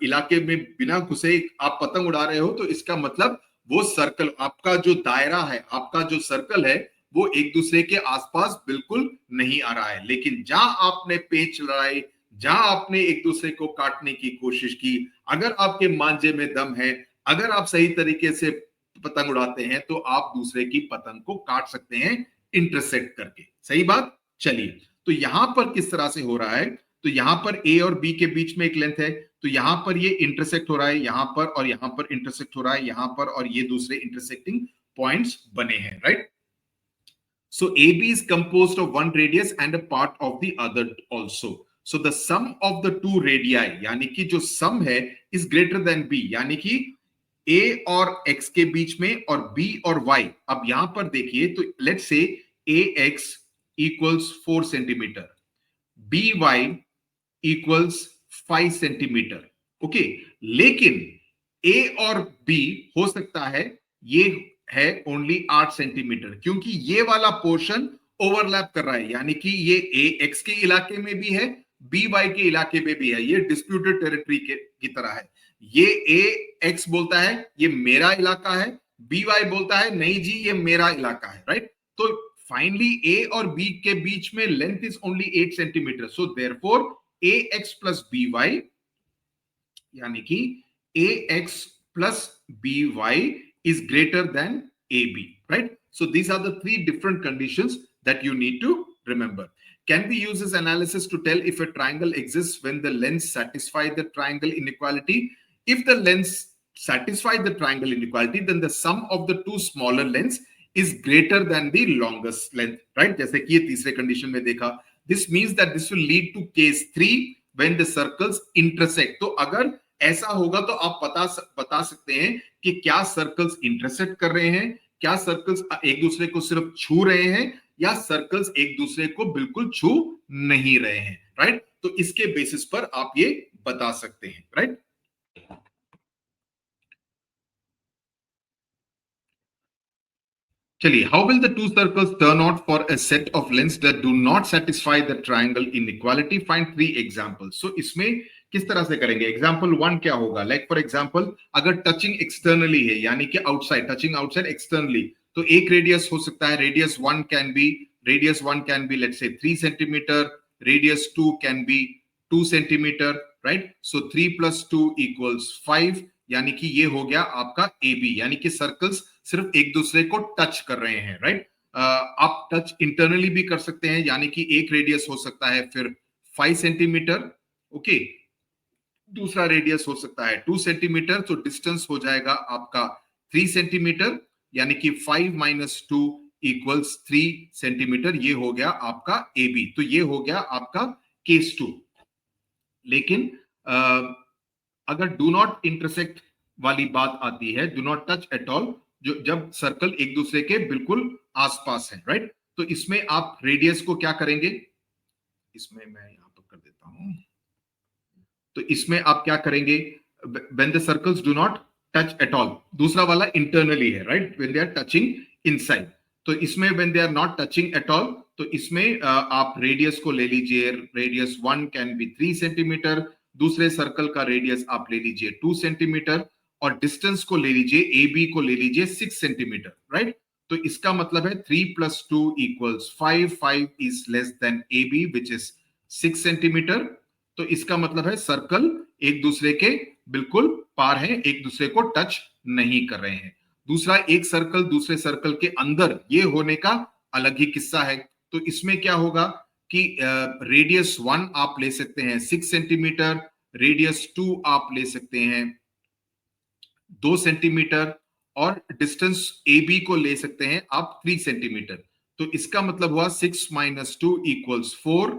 इलाके में बिना घुसे आप पतंग उड़ा रहे हो, तो इसका मतलब वो सर्कल, आपका जो दायरा है, आपका जो सर्कल है, वो एक दूसरे के आसपास बिल्कुल नहीं आ रहा है। लेकिन जहां आपने पेच लड़ाई, जहां आपने एक दूसरे को काटने की कोशिश की, अगर आपके मांझे में दम है, अगर आप सही तरीके से पतंग उड़ाते हैं, तो आप दूसरे की पतंग को काट सकते हैं इंटरसेक्ट करके। सही बात। चलिए, तो यहां पर किस तरह से हो रहा है, तो यहां पर ए और बी के बीच में एक लेंथ है, तो यहां पर ये इंटरसेक्ट हो रहा है, यहां पर और यहां पर इंटरसेक्ट हो रहा है, यहां पर, और ये दूसरे इंटरसेक्टिंग पॉइंट्स बने हैं, right. So AB is composed of one radius and a part of the other also. So the sum of the two radii, यानी कि जो sum है, is greater than B, यानी कि A और X के बीच में और B और Y। अब यहां पर देखिए, तो let's say AX equals 4 centimetre, BY equals 5 centimetre, okay. लेकिन A और B हो सकता है ये है ओनली 8 सेंटीमीटर, क्योंकि ये वाला पोर्शन ओवरलैप कर रहा है, यानी कि ये ए एक्स के इलाके में भी है, बी वाई के इलाके में भी है, ये डिस्प्यूटेड टेरिटरी की तरह है। ये ए एक्स बोलता है ये मेरा इलाका है, बी वाई बोलता है नहीं जी ये मेरा इलाका है, राइट। तो फाइनली ए और बी के बीच में length is only 8 centimetre, so therefore A X plus B Y, यानी कि A X plus B Y is greater than AB, right? So these are the three different conditions that you need to remember. Can we use this analysis to tell if a triangle exists when the lengths satisfy the triangle inequality? If the lengths satisfy the triangle inequality, then the sum of the two smaller lengths is greater than the longest length, right? जैसे कि ये तीसरे condition में देखा, this means that this will lead to case 3 when the circles intersect. तो अगर ऐसा होगा तो आप बता सकते हैं कि क्या सर्कल्स इंटरसेक्ट कर रहे हैं, क्या सर्कल्स एक दूसरे को सिर्फ छू रहे हैं, या सर्कल्स एक दूसरे को बिल्कुल छू नहीं रहे हैं, राइट। तो इसके बेसिस पर आप ये बता सकते हैं, राइट। चलिए, how will the two circles turn out for a set of lengths that do not satisfy the triangle inequality, find 3 examples. So इसमें किस तरह से करेंगे? एग्जांपल 1 क्या होगा? लाइक फॉर एग्जांपल, अगर टचिंग एक्सटर्नली है, यानी कि आउटसाइड, टचिंग आउटसाइड एक्सटर्नली, तो एक रेडियस हो सकता है, radius 1 can B let's say 3 centimetre, radius 2 can be 2 centimetre, right. So 3 + 2 = 5, यानी कि ये हो गया आपका ए बी, यानी कि सर्कल्स सिर्फ एक दूसरे को टच कर रहे हैं, राइट। आप टच इंटरनली भी कर सकते हैं, यानी कि एक रेडियस हो सकता है फिर 5 सेंटीमीटर, ओके, दूसरा रेडियस हो सकता है 2 सेंटीमीटर, तो डिस्टेंस हो जाएगा आपका 3 सेंटीमीटर, यानी कि 5 - 2 = 3 सेंटीमीटर, ये हो गया आपका ए बी। तो ये हो गया आपका केस 2। लेकिन अगर डू नॉट इंटरसेक्ट वाली बात आती है, do not touch at all, जो जब सर्कल एक दूसरे के बिल्कुल आसपास है, राइट, तो इसमें आप रेडियस को क्या करेंगे? इसमें मैं यहां पर कर देता हूं, तो इसमें आप क्या करेंगे? When the circles do not touch at all, दूसरा वाला इंटरनली है, right, when they are touching inside. तो इसमें when they are not touching at all, तो इसमें आप रेडियस को ले लीजिए, रेडियस 1 कैन बी 3 सेंटीमीटर, दूसरे सर्कल का रेडियस आप ले लीजिए 2 सेंटीमीटर, और डिस्टेंस को ले लीजिए, ए बी को ले लीजिए 6 सेंटीमीटर, राइट। तो इसका मतलब है 3 + 2 = 5, 5 is less than AB which is 6 centimetre. तो इसका मतलब है सर्कल एक दूसरे के बिल्कुल पार है, एक दूसरे को टच नहीं कर रहे हैं। दूसरा, एक सर्कल दूसरे सर्कल के अंदर ये होने का अलग ही किस्सा है। तो इसमें क्या होगा कि रेडियस 1 आप ले सकते हैं 6 सेंटीमीटर, रेडियस 2 आप ले सकते हैं 2 सेंटीमीटर, और डिस्टेंस ए बी को ले सकते हैं आप 3 सेंटीमीटर। तो इसका मतलब हुआ 6 - 2 = 4।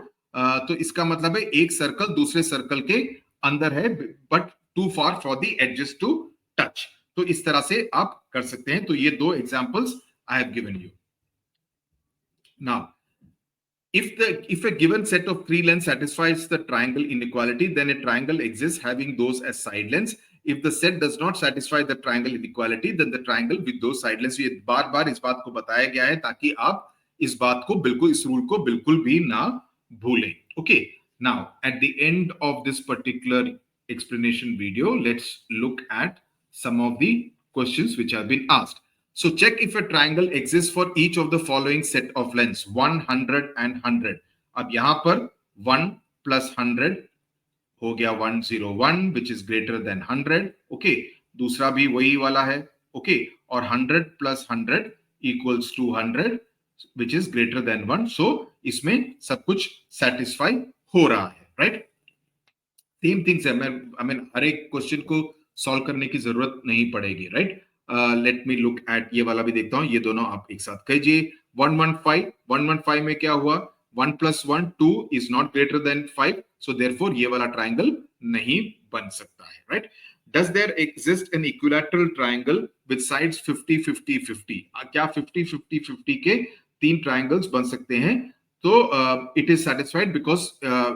तो इसका मतलब है एक सर्कल दूसरे सर्कल के अंदर है, but to far for the edges to touch. तो इस तरह से आप कर सकते हैं। तो ये 2 examples I have given you. Now if a given set of 3 lengths satisfies the triangle inequality, then a triangle exists having those as side lengths. If the set does not satisfy the triangle inequality, then the triangle with those side lengths. ये बार बार इस बात को बताया गया है ताकि आप इस बात को बिल्कुल, इस रूल को बिल्कुल भी ना भूलें। Okay, now at the end of this particular explanation video, let's look at some of the questions which have been asked. So check if a triangle exists for each of the following set of lengths 100 and 100. अब यहां पर 1 plus 100 हो गया 101 which is greater than 100. Okay, दूसरा भी वही वाला है. ओके, और 100 plus 100 equals 200 which is greater than 1. So इसमें सब कुछ satisfy हो रहा है, right? सेम थिंग्स है. मैं हर एक क्वेश्चन को सॉल्व करने की जरूरत नहीं पड़ेगी, right? Let me look at ये वाला भी देखता हूं. ये दोनों आप एक साथ कीजिए. 115 में क्या हुआ? 1 plus 1 2 is not greater than 5, so therefore ये वाला ट्राइंगल नहीं बन सकता है, right? Does there exist an equilateral triangle with sides 50 50 50? क्या 50 50 50 के तीन ट्राइंगल्स बन सकते हैं? So it is satisfied because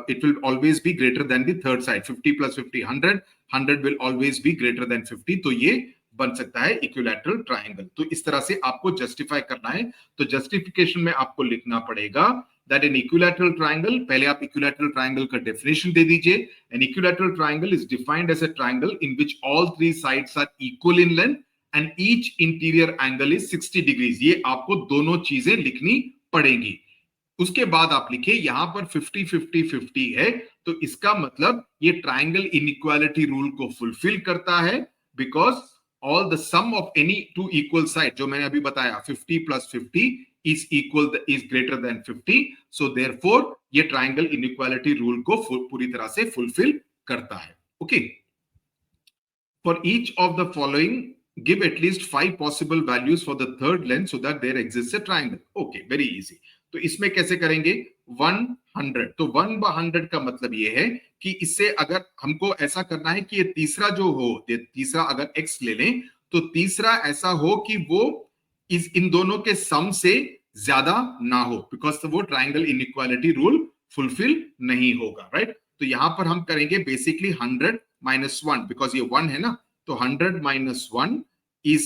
it will always be greater than the third side. 50 plus 50 100, 100 will always be greater than 50. तो ये बन सकता है इक्विलैटरल ट्राइंगल. तो इस तरह से आपको जस्टिफाई करना है. तो जस्टिफिकेशन में आपको लिखना पड़ेगा that an equilateral triangle, पहले आप equilateral triangle का definition दे दीजिए. An equilateral triangle is defined as a triangle in which all three sides are equal in length and each interior angle is 60 degrees. ये आपको दोनों चीजें लिखनी पड़ेंगी. उसके बाद आप लिखे यहां पर 50 50 50 है, तो इसका मतलब ये ट्राइंगल इनइक्वालिटी रूल को फुलफिल करता है because all the sum of any two equal side, जो मैंने अभी बताया 50 plus 50 is greater than 50, so therefore ये ट्राइंगल इनइक्वालिटी रूल को पूरी तरह से फुलफिल करता है. Okay, for each of the following give at least 5 possible values for the third length so that there exists a triangle. Okay, very easy. तो इसमें कैसे करेंगे? 100. तो 1/100 का मतलब ये है कि इससे अगर हमको ऐसा करना है कि ये तीसरा जो हो, तीसरा अगर x ले लें तो तीसरा ऐसा हो कि वो इन दोनों के सम से ज्यादा ना हो, बिकॉज वो ट्राइंगल इनइक्वालिटी रूल फुलफिल नहीं होगा, राइट? तो यहां पर हम करेंगे बेसिकली 100 minus 1, बिकॉज ये 1 है ना, तो 100 minus 1 is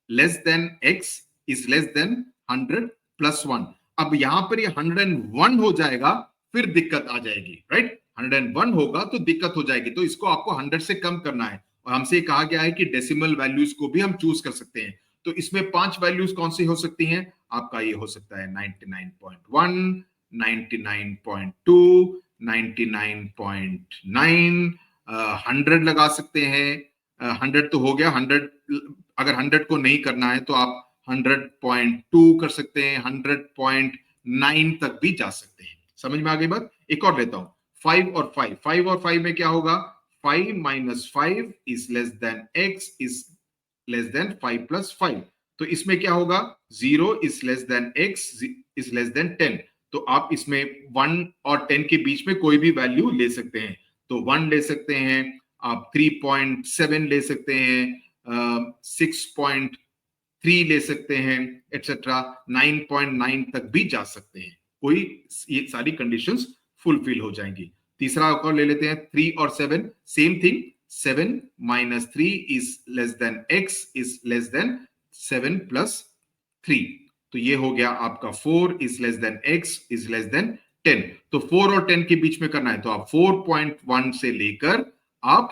less than x is less than 100 plus 1. अब यहां पर ये 101 हो जाएगा, फिर दिक्कत आ जाएगी, राइट? 101 होगा तो दिक्कत हो जाएगी. तो इसको आपको 100 से कम करना है और हमसे कहा गया है कि डेसिमल वैल्यूज को भी हम चूज कर सकते हैं. तो इसमें 5 वैल्यूज कौन सी हो सकती हैं? आपका ये हो सकता है 99.1, 99.2, 99.9, 100 लगा सकते हैं. 100 तो हो गया. 100 अगर 100 को नहीं करना है तो आप 100.2 कर सकते हैं, 100.9 तक भी जा सकते हैं. समझ में आ गई बात? एक और लेता हूं. 5 और 5 में क्या होगा? 5 minus 5 is less than x is less than 5 plus 5. तो इसमें क्या होगा? 0 is less than x is less than 10. तो आप इसमें 1 और 10 के बीच में कोई भी वैल्यू ले सकते हैं. तो 1 ले सकते हैं आप, 3.7 ले सकते हैं, 6.3 ले सकते हैं, एटसेट्रा. 9.9 तक भी जा सकते हैं. कोई ये सारी कंडीशंस फुलफिल हो जाएंगी. तीसरा और ले लेते हैं 3 और 7. Same thing. 7 minus 3 is less than x is less than 7 plus 3. तो ये हो गया आपका 4 is less than x is less than 10. तो 4 और 10 के बीच में करना है तो आप 4.1 से लेकर आप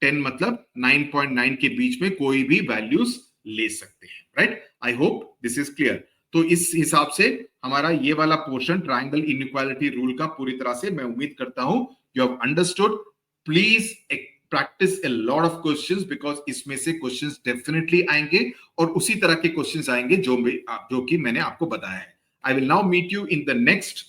10 मतलब 9.9 के बीच में कोई भी वैल्यूज ले सकते हैं, right? I hope this is clear. तो इस हिसाब से हमारा ये वाला पोर्शन ट्राइंगल इनइक्वालिटी रूल का पूरी तरह से मैं उम्मीद करता हूं you have understood. Please practice a lot of questions because इसमें से क्वेश्चंस डेफिनेटली आएंगे और उसी तरह के क्वेश्चंस आएंगे जो कि मैंने आपको बताया है. I will now meet you in the next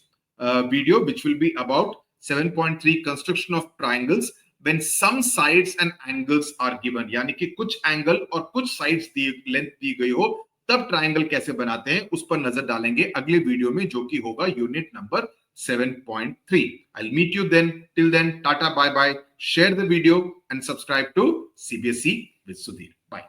video which will be about 7.3 construction of triangles when some sides and angles are given. यानी कि कुछ एंगल और कुछ साइड्स लेंथ दी गई हो तब ट्राइंगल कैसे बनाते हैं उस पर नजर डालेंगे अगले वीडियो में, जो कि होगा unit number 7.3. I'll meet you then. Till then, tata, bye bye. Share the video and subscribe to CBSE with Sudhir. Bye.